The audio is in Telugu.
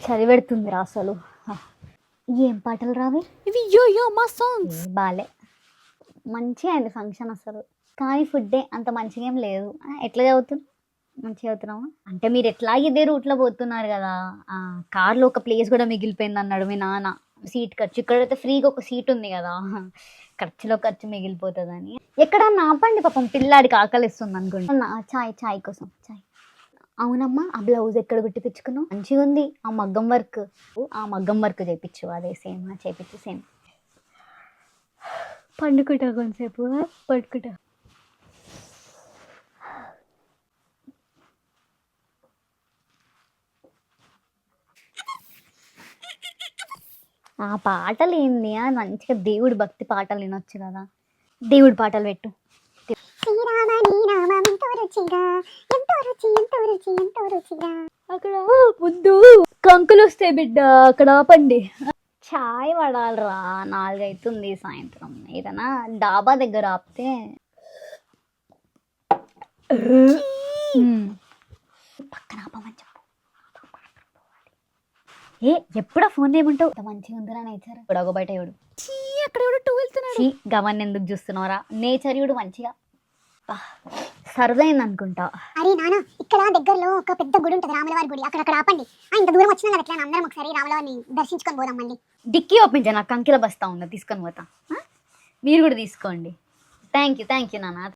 చదివెడుతుందిరా అసలు. ఏం పాటలు రావి ఇవి యో మా సాంగ్స్. బాలే, మంచిగా అయింది ఫంక్షన్ అసలు. కానీ ఫుడ్డే అంత మంచిగా ఏం లేదు. ఎట్లా చదువుతున్నావు? మంచిగా చదువుతున్నావా? అంటే మీరు ఎట్లా ఇదే రూట్లో పోతున్నారు కదా, కార్లో ఒక ప్లేస్ కూడా మిగిలిపోయింది అన్నాడు మీ నాన్న. సీట్ ఖర్చు, ఇక్కడైతే ఫ్రీగా ఒక సీట్ ఉంది కదా, ఖర్చులో ఖర్చు మిగిలిపోతుందని. ఎక్కడన్నా ఆపండి, పాపం పిల్లాడికి ఆకలిస్తుంది అనుకుంటా. చాయ్ కోసం చాయ్. అవునమ్మా, ఆ బ్లౌజ్ ఎక్కడ కుట్టి తెచ్చుకున్నావు? మంచిగా ఉంది ఆ మగ్గం వర్క్ చేయించు. అదే సేమ్ చేయించు సేమ్. పండుకుంటా కొంతసేపు, పడుకుంటా. ఆ పాటలు ఏంది, మంచిగా దేవుడి భక్తి పాటలు వినొచ్చు కదా. దేవుడి పాటలు పెట్టు. అక్కడ ముందు కంకులు వస్తాయి బిడ్డ, అక్కడ ఆపండి. చాయ్ పడాలిరా, 4 అవుతుంది సాయంత్రం. ఏదైనా డాబా దగ్గర ఆపితే. పక్కన ఆపమని చెప్పు. ఎప్పుడా ఫోన్ ఏమంటావు? మంచిగా ఉందిరా నేచర్. ఇప్పుడు బయట ఎవడు అక్కడ ఎవడో టూ వెళ్తున్నాడు. గమన్ ఎందుకు చూస్తున్నావురా? నేచర్ చూడు మంచిగా. సరదైంది అనుకుంటా. అరే నాన్న, ఇక్కడ దగ్గరలో ఒక పెద్ద గుడి ఉంటుంది, రాములవారి గుడి. అక్కడ ఆపండి. ఇంత దూరం వచ్చినా కదా, ఎట్లా అందరం ఒకసారి రాములవారిని దర్శించుకొని పోదాం. మళ్ళీ డిక్కీ ఓపెన్ చేయ, నాకు కంకిల బస్తా ఉంది, తీసుకొని పోతా. మీరు కూడా తీసుకోండి. థ్యాంక్ యూ నాన్న.